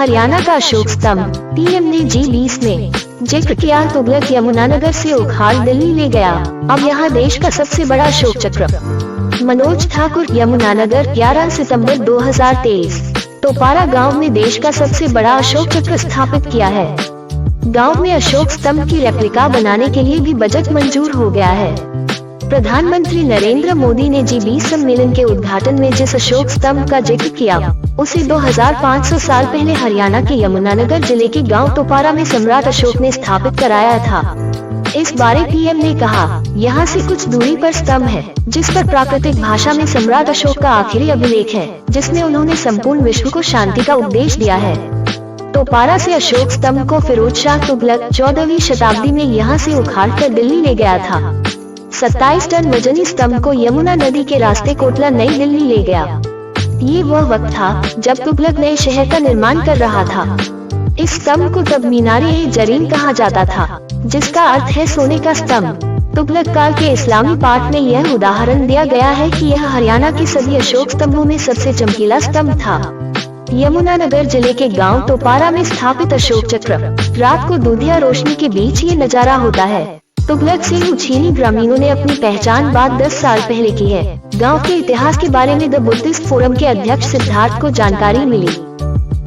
हरियाणा का अशोक स्तंभ पीएम ने G20 में जिक्र किया। तुगलक यमुनानगर से उखाड़ दिल्ली ले गया, अब यहाँ देश का सबसे बड़ा अशोक चक्र। मनोज ठाकुर, यमुनानगर, 11 सितंबर 2023। टोपारा गांव में देश का सबसे बड़ा अशोक चक्र स्थापित किया है। गांव में अशोक स्तंभ की रेप्लिका बनाने के लिए भी बजट मंजूर हो गया है। प्रधानमंत्री नरेंद्र मोदी ने G20 सम्मेलन के उद्घाटन में जिस अशोक स्तंभ का जिक्र किया, उसे 2500 साल पहले हरियाणा के यमुनानगर जिले के गांव टोपारा में सम्राट अशोक ने स्थापित कराया था। इस बारे पीएम ने कहा, यहाँ से कुछ दूरी पर स्तंभ है, जिस पर प्राकृतिक भाषा में सम्राट अशोक का आखिरी अभिलेख है, जिसमें उन्होंने संपूर्ण विश्व को शांति का उपदेश दिया है। टोपारा से अशोक स्तंभ को फिरोज शाह तुगलक 14वीं शताब्दी में यहाँ से उखाड़कर दिल्ली ले गया था। 27 टन वजनी स्तंभ को यमुना नदी के रास्ते कोटला नई दिल्ली ले गया। ये वह वक्त था जब तुगलक नए शहर का निर्माण कर रहा था। इस स्तंभ को तब मीनार-ए-जरीन कहा जाता था, जिसका अर्थ है सोने का स्तंभ। तुगलक काल के इस्लामी पाठ में यह उदाहरण दिया गया है कि यह हरियाणा के सभी अशोक स्तंभों में सबसे चमकीला स्तंभ था। यमुनानगर जिले के गांव टोपारा में स्थापित अशोक चक्र, रात को दूधिया रोशनी के बीच ये नजारा होता है। तुगलक से उछीनी ग्रामीणों ने अपनी पहचान बात 10 साल पहले की है। गांव के इतिहास के बारे में द बुद्धिस्ट फोरम के अध्यक्ष सिद्धार्थ को जानकारी मिली।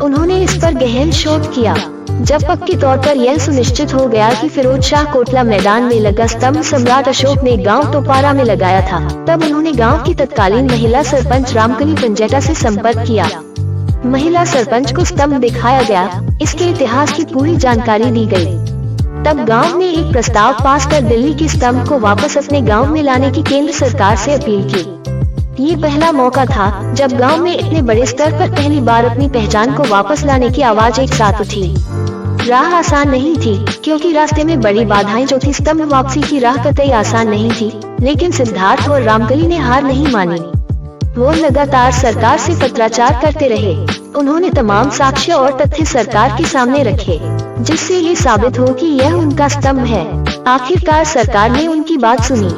उन्होंने इस पर गहन शोध किया। जब पक्के तौर पर यह सुनिश्चित हो गया कि फिरोज शाह कोटला मैदान में लगा स्तंभ सम्राट अशोक ने गांव टोपारा में लगाया था, तब उन्होंने गांव की तत्कालीन महिला सरपंच रामकली पंजेटा से संपर्क किया। महिला सरपंच को स्तंभ दिखाया गया, इसके इतिहास की पूरी जानकारी दी गई। तब गांव ने एक प्रस्ताव पास कर दिल्ली के स्तंभ को वापस अपने गांव में लाने की केंद्र सरकार से अपील की। ये पहला मौका था जब गांव में इतने बड़े स्तर पर पहली बार अपनी पहचान को वापस लाने की आवाज एक साथ उठी। राह आसान नहीं थी, क्योंकि रास्ते में बड़ी बाधाएं जो थी। स्तंभ वापसी की राह कतई आसान नहीं थी, लेकिन सिद्धार्थ और रामकली ने हार नहीं मानी। वो लगातार सरकार से पत्राचार करते रहे। उन्होंने तमाम साक्ष्य और तथ्य सरकार के सामने रखे, जिससे ये साबित हो कि यह उनका स्तंभ है। आखिरकार सरकार ने उनकी बात सुनी।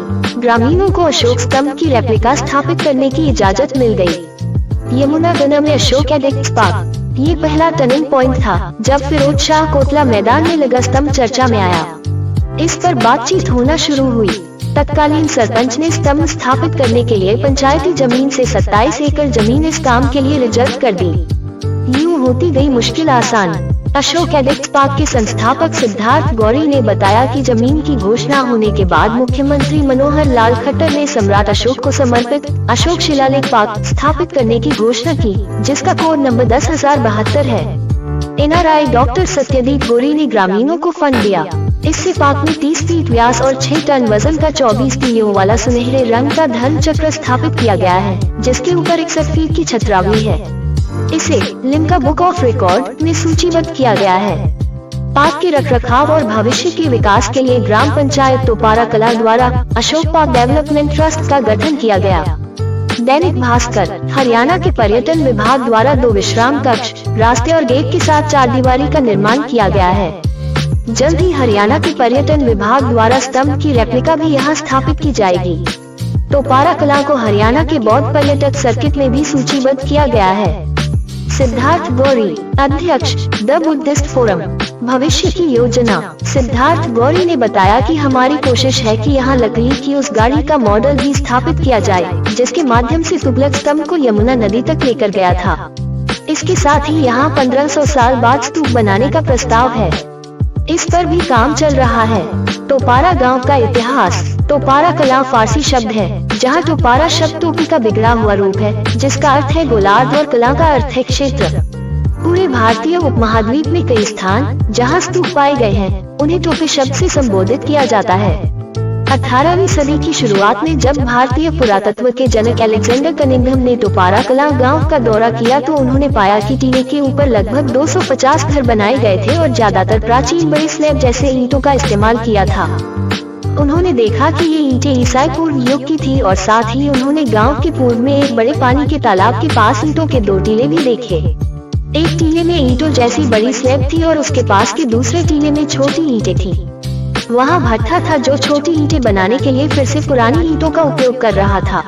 ग्रामीणों को अशोक स्तंभ की रेप्लिका स्थापित करने की इजाजत मिल गई। यमुनानगर में अशोक एडेक्ट पार्क, ये पहला टर्निंग पॉइंट था जब फिरोज शाह कोटला मैदान में लगा स्तंभ चर्चा में आया। इस पर बातचीत होना शुरू हुई। तत्कालीन सरपंच ने स्तंभ स्थापित करने के लिए पंचायती जमीन से 27 एकड़ जमीन इस काम के लिए रिजर्व कर दी। यूं होती गई मुश्किल आसान। अशोक एडेक्ट पार्क के संस्थापक सिद्धार्थ गौरी ने बताया कि जमीन की घोषणा होने के बाद मुख्यमंत्री मनोहर लाल खट्टर ने सम्राट अशोक को समर्पित अशोक शिलालेख पार्क स्थापित करने की घोषणा की, जिसका कोड नंबर 10,072 है। एनआरआई डॉक्टर सत्यदीप गोरी ने ग्रामीणों को फंड दिया। इससे पार्क में 30 फीट व्यास और 6 टन वजन का 24 तीलियों वाला सुनहरे रंग का धर्म चक्र स्थापित किया गया है, जिसके ऊपर 61 फीट की छतरावली है। इसे लिम्का बुक ऑफ रिकॉर्ड में सूचीबद्ध किया गया है। पार्क के रखरखाव और भविष्य के विकास के लिए ग्राम पंचायत टोपारा कला द्वारा अशोक पार्क डेवलपमेंट ट्रस्ट का गठन किया गया। दैनिक भास्कर, हरियाणा के पर्यटन विभाग द्वारा 2 विश्राम कक्ष, रास्ते और गेट के साथ 4 दीवारी का निर्माण किया गया है। जल्द ही हरियाणा के पर्यटन विभाग द्वारा स्तंभ की रेप्लिका भी यहाँ स्थापित की जाएगी। टोपारा कला को हरियाणा के बौद्ध पर्यटक सर्किट में भी सूचीबद्ध किया गया है। सिद्धार्थ गौरी, अध्यक्ष, द बुद्धिस्ट फोरम, भविष्य की योजना। सिद्धार्थ गौरी ने बताया कि हमारी कोशिश है कि यहाँ लकड़ी की उस गाड़ी का मॉडल भी स्थापित किया जाए, जिसके माध्यम से तुगलक स्तंभ को यमुना नदी तक लेकर गया था। इसके साथ ही यहाँ 1500 साल बाद स्तूप बनाने का प्रस्ताव है। इस पर भी काम चल रहा है। टोपारा गांव का इतिहास। टोपारा कला फारसी शब्द है, जहां टोपारा शब्द टोपी का बिगड़ा हुआ रूप है, जिसका अर्थ है गोलार्ध और कला का अर्थ है क्षेत्र। पूरे भारतीय उपमहाद्वीप में कई स्थान जहां स्तूप पाए गए हैं, उन्हें टोपी शब्द से संबोधित किया जाता है। 18वीं सदी की शुरुआत में जब भारतीय पुरातत्व के जनक अलेक्जेंडर कनिंघम ने टोपारा कला गांव का दौरा किया, तो उन्होंने पाया कि टीले के ऊपर लगभग 250 घर बनाए गए थे और ज्यादातर प्राचीन बड़े स्लैब जैसे ईंटों का इस्तेमाल किया था। उन्होंने देखा कि ये ईंटें ईसाई पूर्व युग की थी और साथ ही उन्होंने गांव के पूर्व में एक बड़े पानी के तालाब के पास ईंटों के 2 टीले भी देखे। एक टीले में ईंटों जैसी बड़ी स्लैब थी और उसके पास के दूसरे टीले में छोटी ईंटें थी। वहाँ भट्ठा था जो छोटी ईंटें बनाने के लिए फिर से पुरानी ईंटों का उपयोग कर रहा था।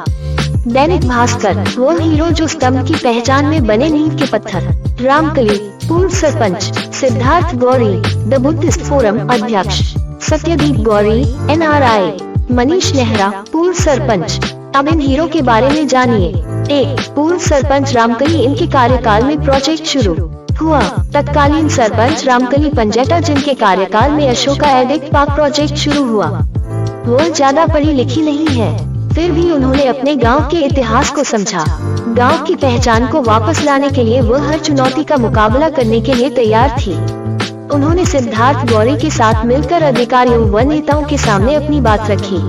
दैनिक भास्कर, वो हीरो जो स्तंभ की पहचान में बने नींव के पत्थर। रामकली, पूर्व sarpanch Siddharth Gauri, the Buddhist forum अध्यक्ष सत्यदीप गौरी, NRI मनीष नेहरा, पूर्व सरपंच। अब इन हीरो के बारे में जानिए। 1. पूर्व सरपंच रामकली, इनके कार्यकाल में प्रोजेक्ट शुरू हुआ। तत्कालीन सरपंच रामकली पंजेटा, जिनके कार्यकाल में अशोका एडिक्ट पार्क प्रोजेक्ट शुरू हुआ। वो ज्यादा पढ़ी लिखी नहीं है, फिर भी उन्होंने अपने गांव के इतिहास को समझा। गांव की पहचान को वापस लाने के लिए वो हर चुनौती का मुकाबला करने के लिए तैयार थी। उन्होंने सिद्धार्थ गौरी के साथ मिलकर अधिकारियों व नेताओं के सामने अपनी बात रखी,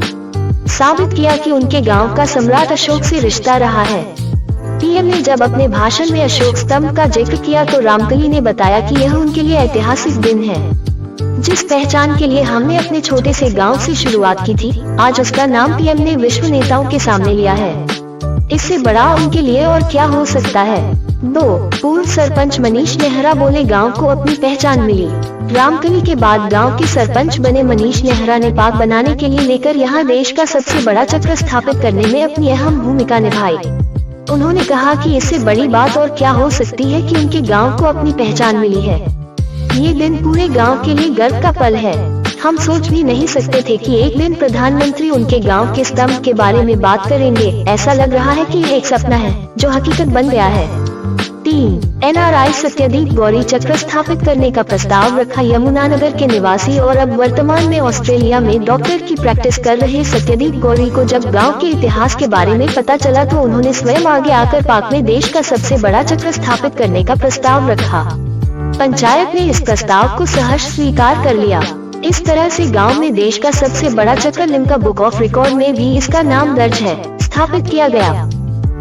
साबित किया कि उनके गांव का सम्राट अशोक से रिश्ता रहा है। पीएम ने जब अपने भाषण में अशोक स्तंभ का जिक्र किया तो रामकली ने बताया कि यह उनके लिए ऐतिहासिक दिन है। जिस पहचान के लिए हमने अपने छोटे से गांव से शुरुआत की थी, आज उसका नाम पीएम ने विश्व नेताओं के सामने लिया है। इससे बड़ा उनके लिए और क्या हो सकता है। 2. पूर्व सरपंच मनीष नेहरा बोले, गांव को अपनी पहचान मिली। रामकली के बाद गांव के सरपंच बने मनीष नेहरा ने पार्क बनाने के लिए लेकर यहां देश का सबसे बड़ा चक्र स्थापित करने में अपनी अहम भूमिका निभाई। उन्होंने कहा कि इससे बड़ी बात और क्या हो सकती है कि उनके गांव को अपनी पहचान मिली है। ये दिन पूरे गांव के लिए गर्व का पल है। हम सोच भी नहीं सकते थे कि एक दिन प्रधानमंत्री उनके गांव के स्तंभ के बारे में बात करेंगे। ऐसा लग रहा है कि एक सपना है जो हकीकत बन गया है। 3. NRI सत्यदीप गौरी, चक्र स्थापित करने का प्रस्ताव रखा। यमुनानगर के निवासी और अब वर्तमान में ऑस्ट्रेलिया में डॉक्टर की प्रैक्टिस कर रहे सत्यदीप गौरी को जब गांव के इतिहास के बारे में पता चला तो उन्होंने स्वयं आगे आकर पार्क में देश का सबसे बड़ा चक्र स्थापित करने का प्रस्ताव रखा। पंचायत ने इस प्रस्ताव को सहर्ष स्वीकार कर लिया। इस तरह से गांव में देश का सबसे बड़ा चक्र लिम्का बुक ऑफ रिकॉर्ड में भी इसका नाम दर्ज है, स्थापित किया गया।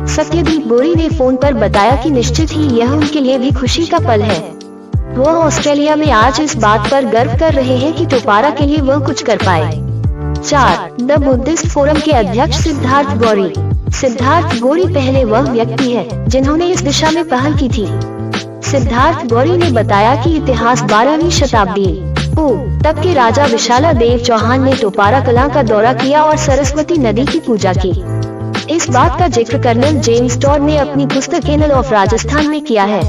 सत्यदीप गौरी ने फोन पर बताया कि निश्चित ही यह उनके लिए भी खुशी का पल है। वो ऑस्ट्रेलिया में आज इस बात पर गर्व कर रहे हैं कि टोपारा के लिए वह कुछ कर पाए। 4. द बुद्धिस्ट फोरम के अध्यक्ष सिद्धार्थ गौरी। सिद्धार्थ गौरी पहले वह व्यक्ति है जिन्होंने इस दिशा में पहल की थी। सिद्धार्थ गौरी ने बताया कि इतिहास 12वीं शताब्दी तब के राजा विशाला देव चौहान ने टोपारा कला का दौरा किया और सरस्वती नदी की पूजा की। इस बात का जिक्र कर्नल जेम्स टॉड ने अपनी पुस्तक एनल ऑफ राजस्थान में किया है।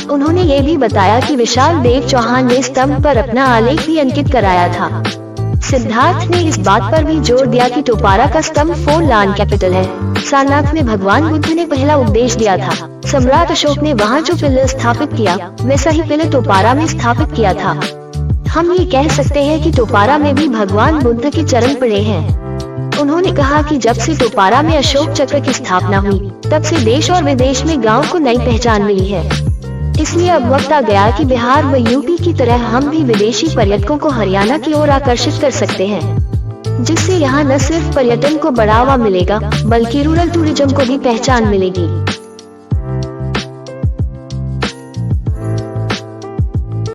उन्होंने ये भी बताया कि विशाल देव चौहान ने स्तंभ पर अपना आलेख भी अंकित कराया था। सिद्धार्थ ने इस बात पर भी जोर दिया कि टोपारा का स्तंभ 4 लैंड कैपिटल है। सारनाथ में भगवान बुद्ध ने पहला उपदेश दिया था। सम्राट अशोक ने वहाँ जो पिलर स्थापित किया वैसा ही पिलर टोपारा में स्थापित किया था। हम ये कह सकते हैं कि टोपारा में भी भगवान बुद्ध के चरण पड़े हैं। उन्होंने कहा कि जब से टोपारा में अशोक चक्र की स्थापना हुई तब से देश और विदेश में गांव को नई पहचान मिली है। इसलिए अब वक्त आ गया कि बिहार व यूपी की तरह हम भी विदेशी पर्यटकों को हरियाणा की ओर आकर्षित कर सकते हैं, जिससे यहाँ न सिर्फ पर्यटन को बढ़ावा मिलेगा बल्कि रूरल टूरिज्म को भी पहचान मिलेगी।